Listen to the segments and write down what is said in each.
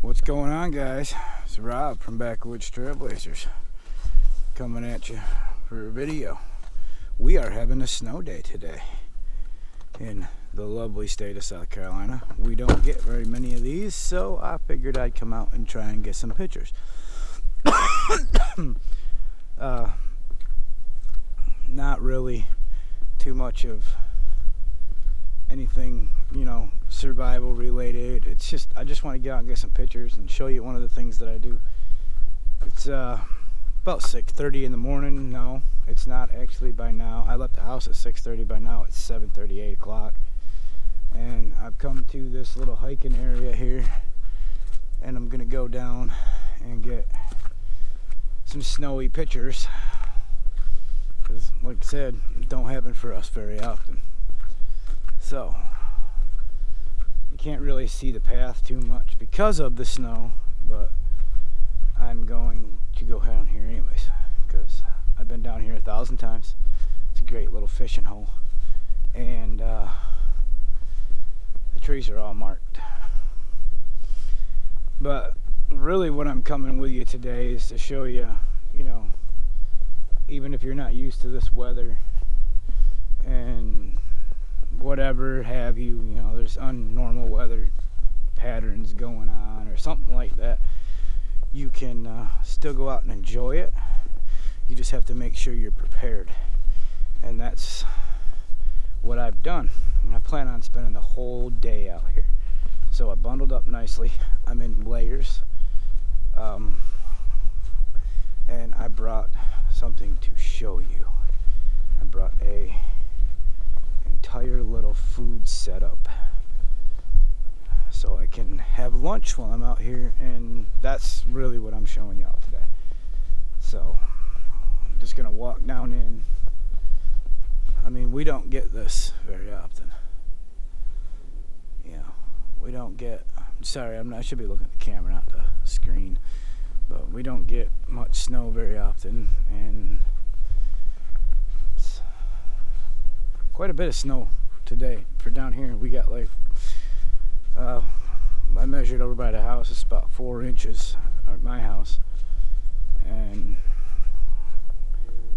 What's going on, guys? It's Rob from Backwoods Trailblazers coming at you for a video. We are having a snow day today in the lovely state of South Carolina. We don't get very many of these, so I figured I'd come out and try and get some pictures. Not really too much of anything, survival related. It's just I just want to get out and get some pictures and show you one of the things that I do. It's about 6:30 in the morning. No, it's not actually by now. I left the house at 6:30. By now it's 7:30, 8 o'clock, and I've come to this little hiking area here, and I'm gonna go down and get some snowy pictures, because like I said, it don't happen for us very often. So you can't really see the path too much because of the snow, but I'm going to go down here anyways because I've been down here 1,000 times. It's a great little fishing hole, and the trees are all marked. But really what I'm coming with you today is to show you, even if you're not used to this weather and whatever have you, there's unnormal weather patterns going on or something like that, you can still go out and enjoy it. You just have to make sure you're prepared, and that's what I've done. And I plan on spending the whole day out here, so I bundled up nicely. I'm in layers, and I brought something to show you. I brought a entire little food setup so I can have lunch while I'm out here, and that's really what I'm showing y'all today. So I'm just gonna walk down in. I mean, we don't get this very often. We don't get, I'm sorry, I should be looking at the camera, not the screen, but we don't get much snow very often, and it's quite a bit of snow today for down here. We got like, I measured over by the house, it's about 4 inches at my house, and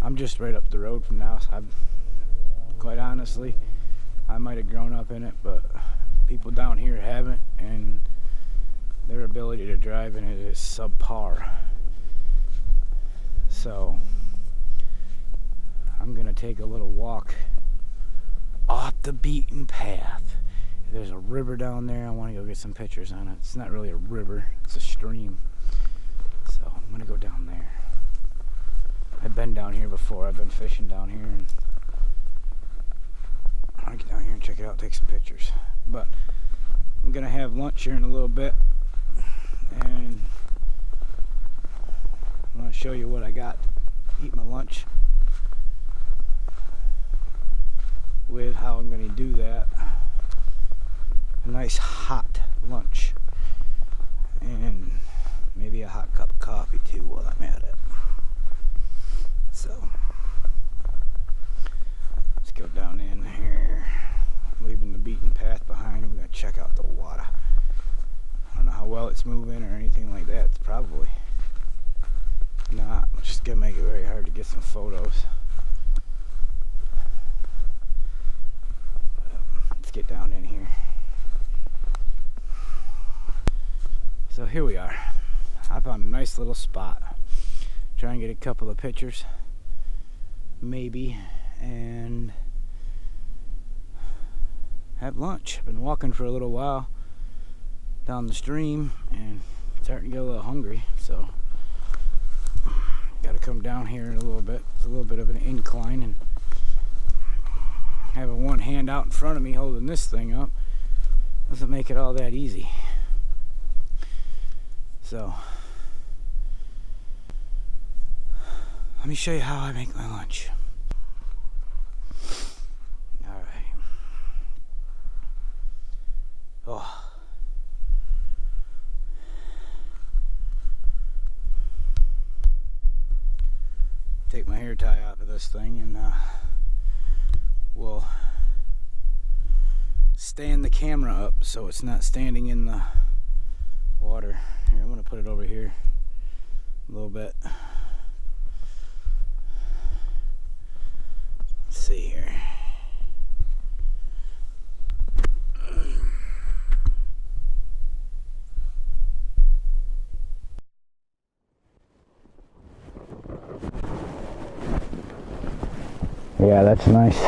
I'm just right up the road from the house. Quite honestly, I might have grown up in it, but people down here haven't, and their ability to drive in it is subpar. So I'm gonna take a little walk off the beaten path. There's a river down there. I want to go get some pictures on it. It's not really a river, it's a stream. So I'm gonna go down there. I've been down here before. I've been fishing down here, and I want to get down here and check it out, take some pictures. But I'm gonna have lunch here in a little bit, and I want to show you what I got to eat my lunch with, how I'm going to do that. A nice hot lunch, and maybe a hot cup of coffee too while I'm at it. So let's go down in here, leaving the beaten path behind. I'm going to check out the water. I don't know how well it's moving or anything like that. It's probably not. It's just going to make it very hard to get some photos. Let's get down in here. So here we are. I found a nice little spot. Try and get a couple of pictures, maybe, and have lunch. I've been walking for a little while down the stream and starting to get a little hungry, so got to come down here in a little bit. It's a little bit of an incline, and having one hand out in front of me holding this thing up doesn't make it all that easy. So let me show you how I make my lunch. Alright. Oh. Take my hair tie off of this thing, and we'll stand the camera up so it's not standing in the water. going to put it over here a little bit. Let's see here. Yeah, that's nice.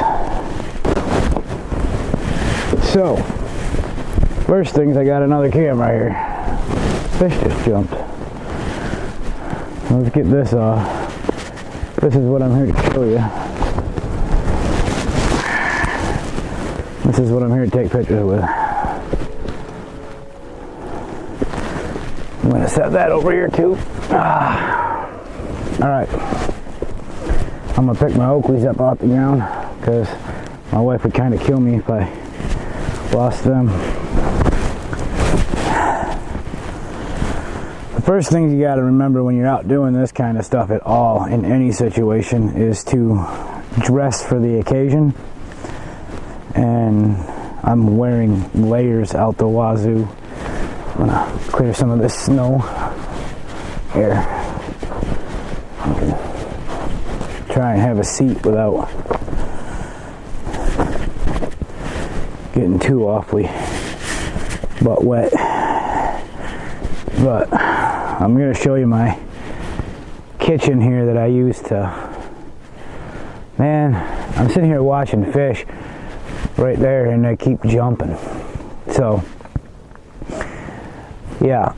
So, first things, I got another camera here. Fish just jumped. Let's get this off. This is what I'm here to show you. This is what I'm here to take pictures with. I'm going to set that over here too. Alright. I'm going to pick my Oakleys up off the ground because my wife would kind of kill me if I lost them. The first thing you got to remember when you're out doing this kind of stuff at all in any situation is to dress for the occasion. And I'm wearing layers out the wazoo. I'm gonna clear some of this snow here. I can try and have a seat without getting too awfully butt wet. But I'm gonna show you my kitchen here that I use to, man, I'm sitting here watching fish right there and they keep jumping. So yeah,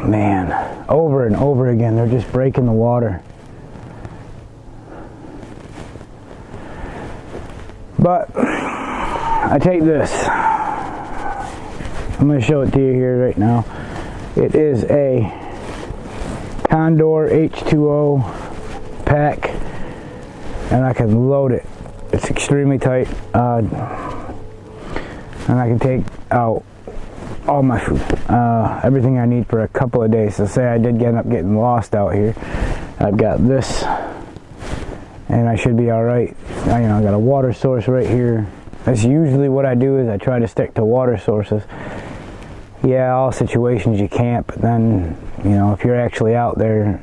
man, over and over again they're just breaking the water. But I take this, I'm going to show it to you here right now. It is a Condor H2O pack, and I can load it. It's extremely tight, and I can take out all my food, everything I need for a couple of days. So say I did end up getting lost out here, I've got this, and I should be all right. I got a water source right here. That's usually what I do, is I try to stick to water sources. Yeah, all situations you can't, but then, if you're actually out there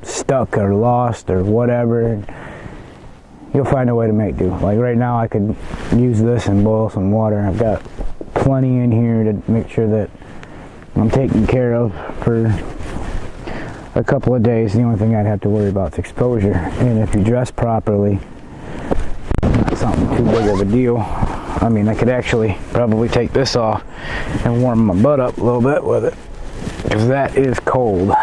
stuck or lost or whatever, you'll find a way to make do. Like right now I could use this and boil some water. I've got plenty in here to make sure that I'm taken care of for a couple of days. The only thing I'd have to worry about is exposure. And if you dress properly, not something too big of a deal. I mean, I could actually probably take this off and warm my butt up a little bit with it, because that is cold.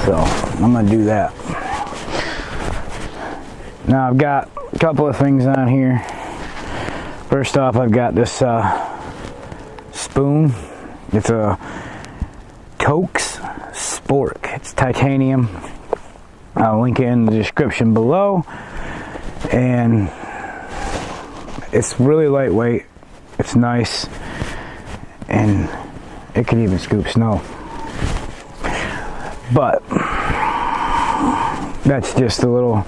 So I'm gonna do that. Now I've got a couple of things on here. First off, I've got this spoon. It's a TOAKS Spork. It's titanium. I'll link it in the description below. And it's really lightweight. It's nice. And it can even scoop snow. But that's just a little...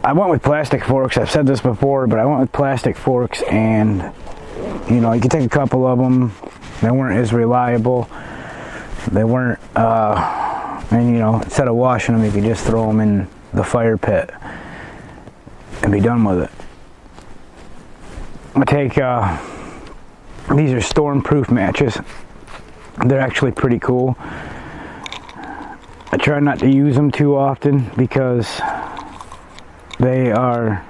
I went with plastic forks. I've said this before, but I went with plastic forks, and you could take a couple of them. They weren't as reliable. They weren't, and instead of washing them, you could just throw them in the fire pit and be done with it. I take, these are Stormproof matches. They're actually pretty cool. I try not to use them too often because they are,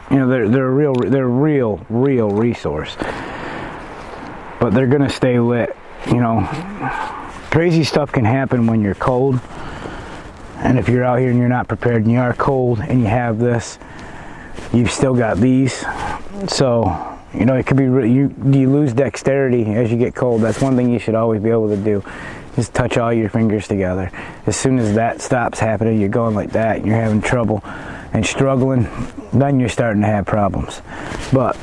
they're a real resource. But they're gonna stay lit. Crazy stuff can happen when you're cold, and if you're out here and you're not prepared and you are cold and you have this, you've still got these. So it could be you lose dexterity as you get cold. That's one thing you should always be able to do. Just touch all your fingers together. As soon as that stops happening, you're going like that, and you're having trouble and struggling, then you're starting to have problems. But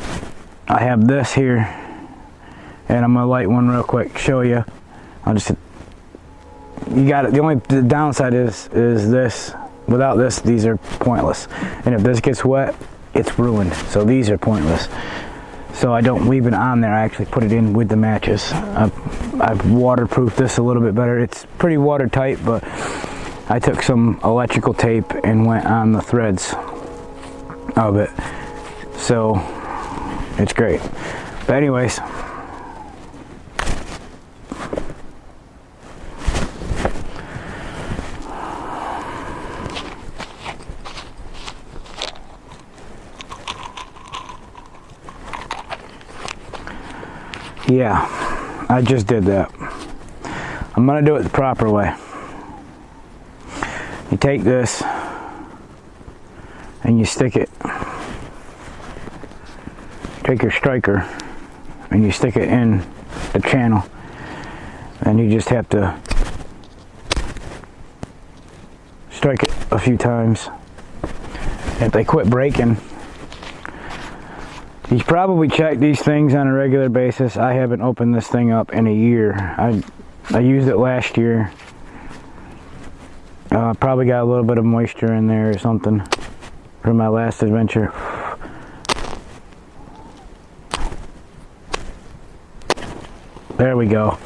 I have this here, and I'm gonna light one real quick, show you. You got it. The downside is this. Without this, these are pointless. And if this gets wet, it's ruined. So these are pointless. so I don't leave it on there. I actually put it in with the matches. I've waterproofed this a little bit better. It's pretty watertight, but I took some electrical tape and went on the threads of it, so it's great. But anyways, yeah, I just did that. I'm gonna do it the proper way. You take this and you stick it, take your striker and you stick it in the channel, and you just have to strike it a few times. If they quit breaking, you probably check these things on a regular basis. I haven't opened this thing up in a year. I used it last year. Probably got a little bit of moisture in there or something from my last adventure. There we go.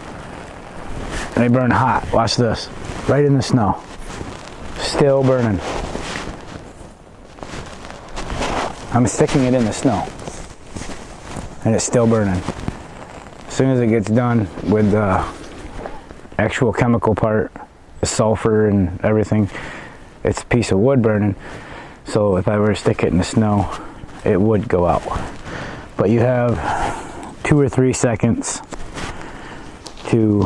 They burn hot. Watch this. Right in the snow. Still burning. I'm sticking it in the snow, and it's still burning. As soon as it gets done with the actual chemical part, the sulfur and everything, it's a piece of wood burning. So if I were to stick it in the snow, it would go out. But you have 2 or 3 seconds to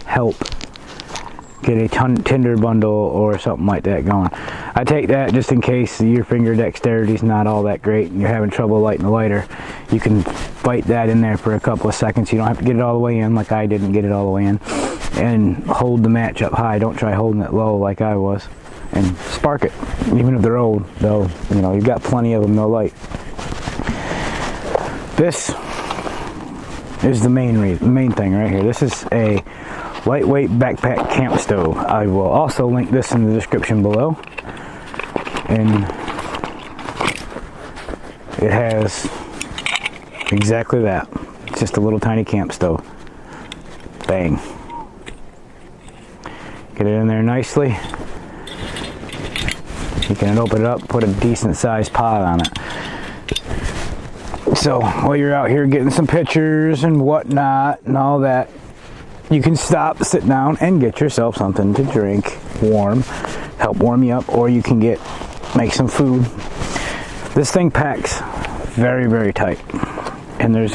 help get a tinder bundle or something like that going. I take that just in case your finger dexterity is not all that great and you're having trouble lighting the lighter. You can bite that in there for a couple of seconds. You don't have to get it all the way in like I didn't get it all the way in. And hold the match up high. Don't try holding it low like I was. And spark it. Even if they're old, though, you know, you've got plenty of them, they'll light. This is the main thing right here. This is a lightweight backpack camp stove. I will also link this in the description below. And it has exactly that. It's just a little tiny camp stove. Bang. Get it in there nicely. You can open it up, put a decent sized pot on it. So while you're out here getting some pictures and whatnot and all that, you can stop, sit down, and get yourself something to drink, warm, help warm you up, or you can make some food. This thing packs very, very tight, and I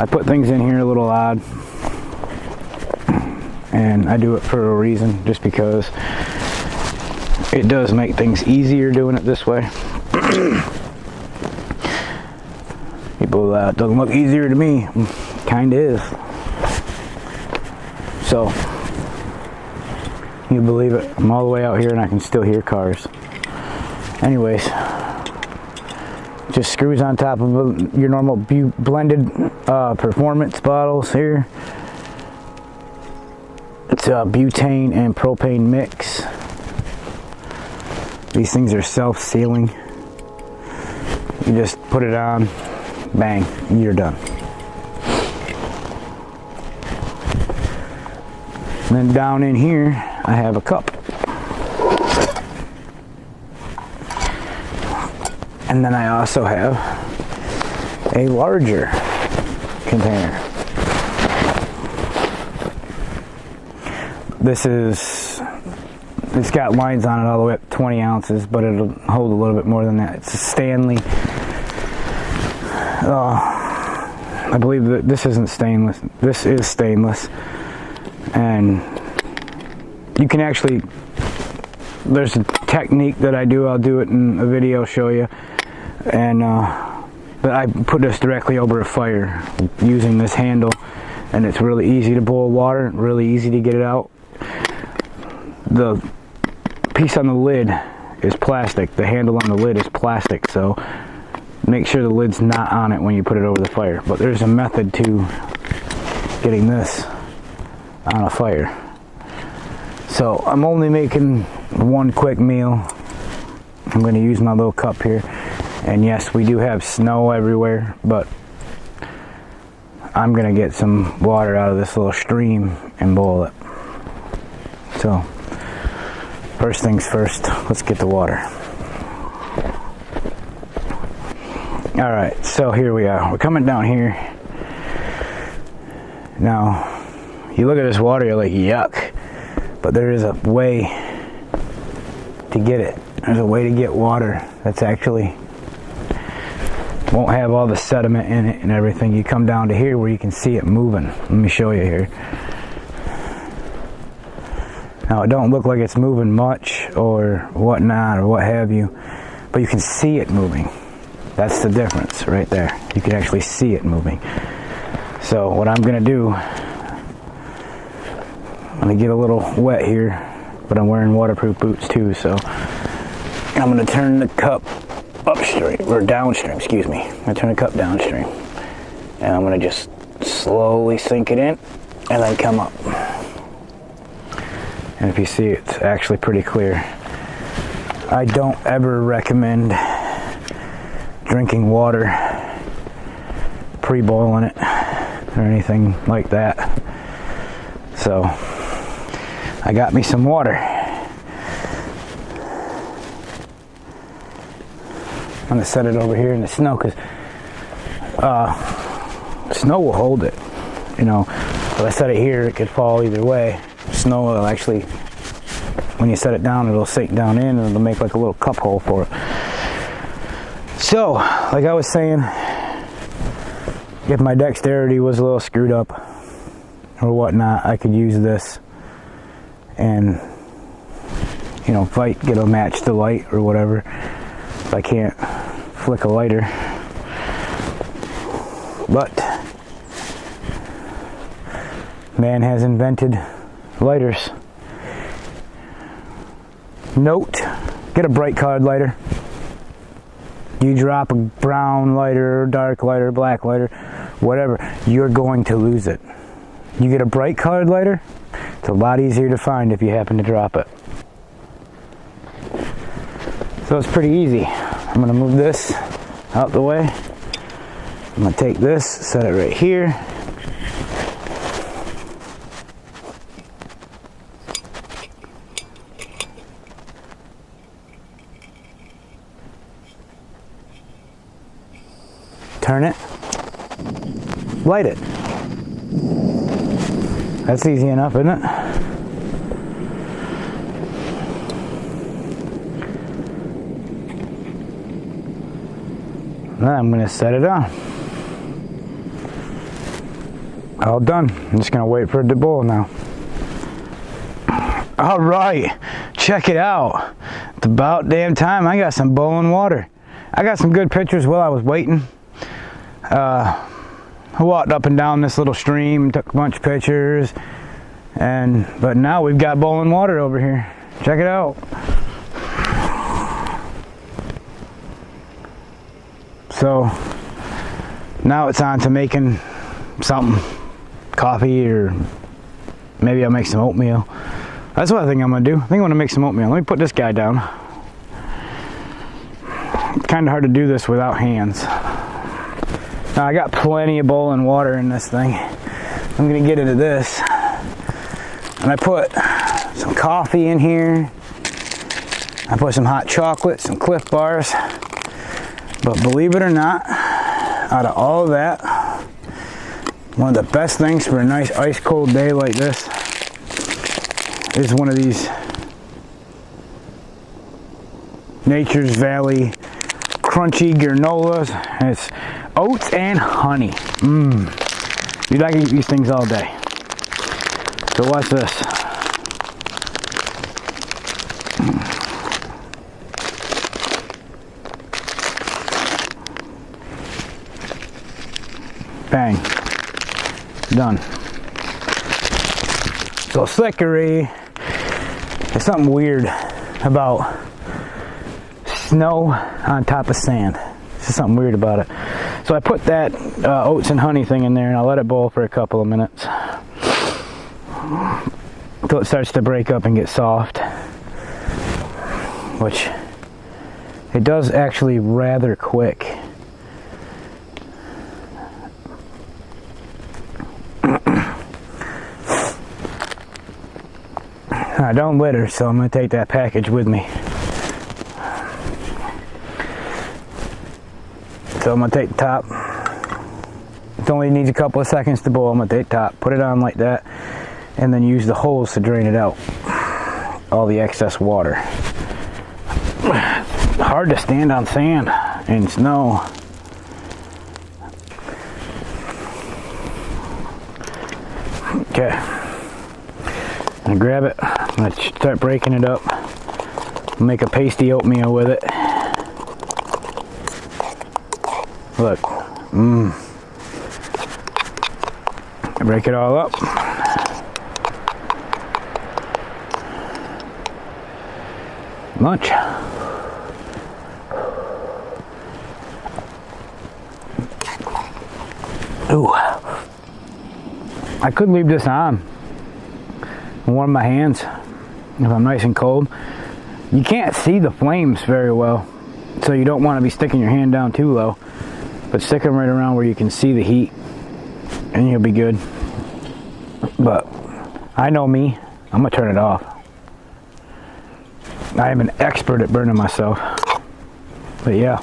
put things in here a little odd, and I do it for a reason, just because it does make things easier doing it this way. People, it doesn't look easier to me. Kinda is. So, you believe it, I'm all the way out here and I can still hear cars. Anyways, just screws on top of your normal blended performance bottles here. It's a butane and propane mix. These things are self-sealing. You just put it on, bang, you're done. And then down in here, I have a cup. And then I also have a larger container. It's got lines on it all the way up to 20 ounces, but it'll hold a little bit more than that. It's a Stanley. I believe that this isn't stainless. This is stainless. And you can actually, there's a technique that I do, I'll do it in a video, show you. And but I put this directly over a fire using this handle, and it's really easy to boil water, really easy to get it out. The piece on the lid is plastic. The handle on the lid is plastic, so make sure the lid's not on it when you put it over the fire. But there's a method to getting this on a fire. So I'm only making one quick meal. I'm going to use my little cup here, And yes, we do have snow everywhere, but I'm gonna get some water out of this little stream and boil it. So, first things first, let's get the water. Alright, so here we are. We're coming down here. Now, you look at this water, you're like, yuck. But there is a way to get it. There's a way to get water that's actually won't have all the sediment in it and everything. You come down to here where you can see it moving. Let me show you here. Now it don't look like it's moving much or whatnot or what have you, but you can see it moving. That's the difference right there. You can actually see it moving. So what I'm gonna do, I'm gonna get a little wet here, but I'm wearing waterproof boots too, so I'm gonna turn the cup upstream, or downstream, excuse me. I'm gonna turn the cup downstream. And I'm gonna just slowly sink it in and then come up. And if you see, it's actually pretty clear. I don't ever recommend drinking water, pre-boiling it, or anything like that. So, I got me some water. I'm gonna set it over here in the snow because snow will hold it. You know, if I set it here, it could fall either way. Snow will actually, when you set it down, it'll sink down in and it'll make like a little cup hole for it. So, like I was saying, if my dexterity was a little screwed up or whatnot, I could use this and, you know, get a match the light or whatever. If I can't flick a lighter. But man has invented lighters. Note, get a bright colored lighter. You drop a brown lighter, dark lighter, black lighter, whatever, you're going to lose it. You get a bright colored lighter, it's a lot easier to find if you happen to drop it. So it's pretty easy. I'm gonna move this out the way. I'm gonna take this, set it right here. Turn it, light it. That's easy enough, isn't it? Then I'm going to set it on. All done. I'm just going to wait for it to boil now. All right, check it out. It's about damn time I got some boiling water. I got some good pictures while I was waiting. I walked up and down this little stream, took a bunch of pictures, but now we've got boiling water over here. Check it out. So now it's on to making something, coffee, or maybe I'll make some oatmeal. That's what I think I'm gonna do. I think I'm gonna make some oatmeal. Let me put this guy down. It's kind of hard to do this without hands. Now I got plenty of boiling water in this thing. I'm gonna get into this. And I put some coffee in here. I put some hot chocolate, some Cliff Bars. But believe it or not, out of all of that, one of the best things for a nice ice cold day like this is one of these Nature's Valley crunchy granolas. And it's oats and honey. You'd like to eat these things all day. So watch this. Bang. Done. So slickery. There's something weird about snow on top of sand. There's just something weird about it. So I put that oats and honey thing in there and I'll let it boil for a couple of minutes until it starts to break up and get soft, which It does actually rather quick. I don't litter, so I'm going to take that package with me. So I'm going to take the top. It only needs a couple of seconds to boil. I'm going to take the top, put it on like that, and then use the hose to drain it out. All the excess water. Hard to stand on sand and snow. Okay. I'm going to grab it. I'm going to start breaking it up. Make a pasty oatmeal with it. Look. Break it all up. Lunch. Ooh. I could leave this on and warm my hands if I'm nice and cold. You can't see the flames very well, so you don't want to be sticking your hand down too low, but stick them right around where you can see the heat and you'll be good. But I know me, I'm gonna turn it off. I am an expert at burning myself, but yeah.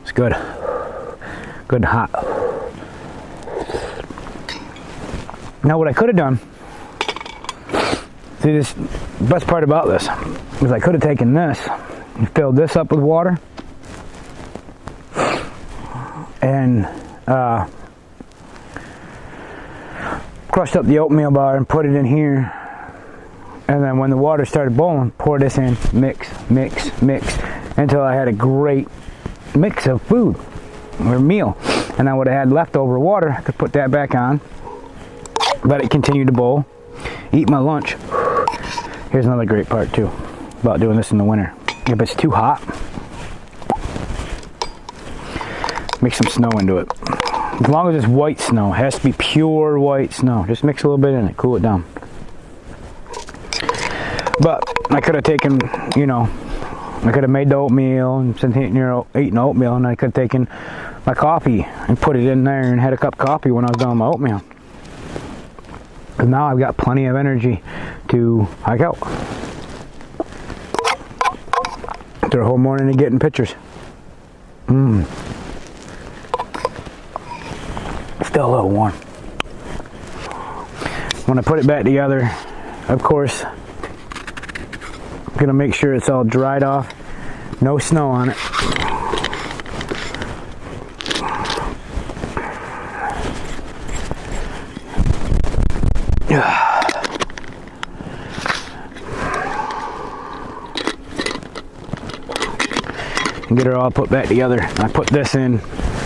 It's good. Good and hot. Now what I could have done, see, this best part about this is I could have taken this and filled this up with water and crushed up the oatmeal bar and put it in here, and then when the water started boiling, pour this in, mix, mix, mix, until I had a great mix of food or meal. And I would have had leftover water. I could put that back on, let it continue to boil, eat my lunch. Here's another great part too about doing this in the winter. If it's too hot, mix some snow into it. As long as it's white snow, it has to be pure white snow. Just mix a little bit in it, cool it down. But I could have taken, you know, I could have made the oatmeal and sitting here eating oatmeal, and I could have taken my coffee and put it in there and had a cup of coffee when I was done with my oatmeal. And now I've got plenty of energy to hike out. After a whole morning of getting pictures. Still a little warm. When I put it back together, of course, I'm gonna make sure it's all dried off, no snow on it. And get it all put back together. I put this in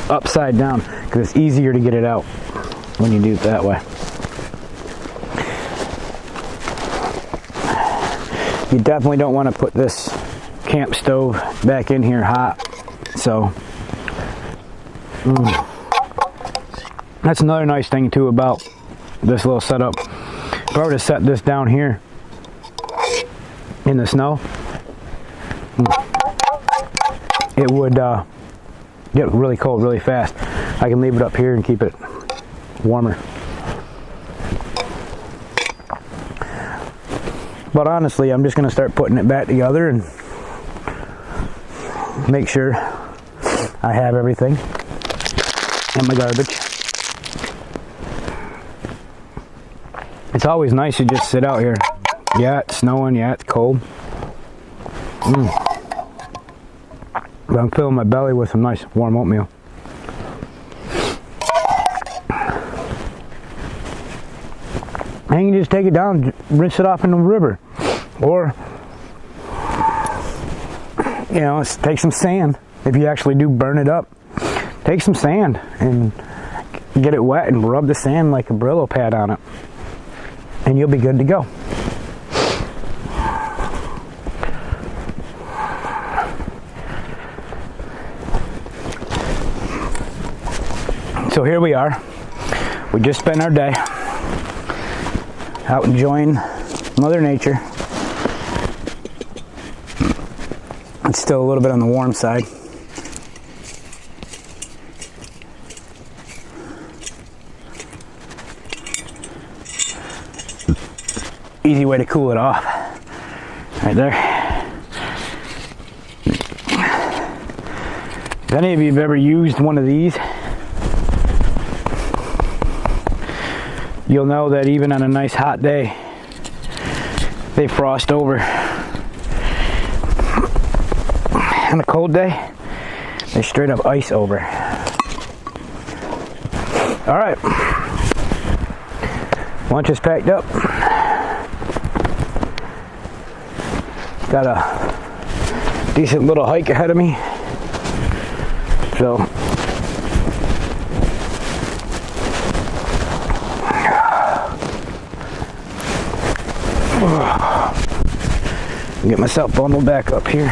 upside down because it's easier to get it out when you do it that way. You definitely don't want to put this camp stove back in here hot. So that's another nice thing too about this little setup. If I were to set this down here in the snow, it would get really cold really fast. I can leave it up here and keep it warmer. But honestly, I'm just going to start putting it back together and make sure I have everything in my garbage. It's always nice to just sit out here. Yeah, it's snowing. Yeah, it's cold. But I'm filling my belly with some nice warm oatmeal. And you can just take it down, rinse it off in the river. Or, you know, take some sand. If you actually do burn it up, take some sand and get it wet and rub the sand like a Brillo pad on it. And you'll be good to go. So here we are. We just spent our day. out enjoying Mother Nature. It's still a little bit on the warm side. Easy way to cool it off. Right there. If any of you have ever used one of these, you'll know that even on a nice hot day, they frost over. On a cold day, they straight up ice over. All right, lunch is packed up. Got a decent little hike ahead of me, so get myself bundled back up here.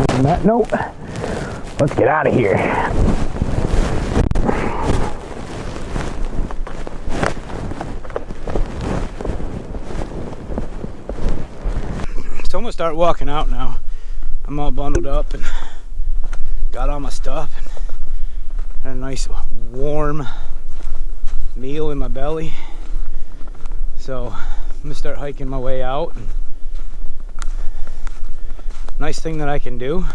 On that note, let's get out of here. So I'm gonna start walking out now. I'm all bundled up and got all my stuff and had a nice warm meal in my belly. So I'm gonna start hiking my way out. And nice thing that I can do,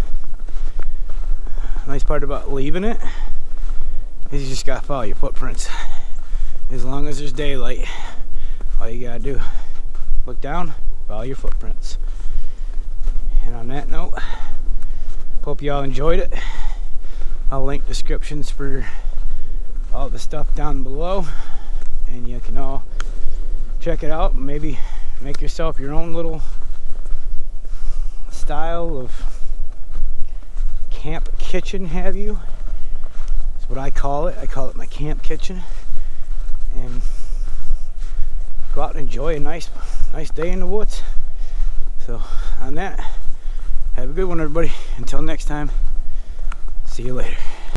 nice part about leaving it, is you just gotta follow your footprints. As long as there's daylight, all you gotta do, look down, follow your footprints. And on that note, hope y'all enjoyed it. I'll link descriptions for all the stuff down below, and you can all check it out and maybe make yourself your own little style of camp kitchen, have you? That's what I call it. I call it my camp kitchen. And go out and enjoy a nice day in the woods. So on that, have a good one, everybody. Until next time, see you later.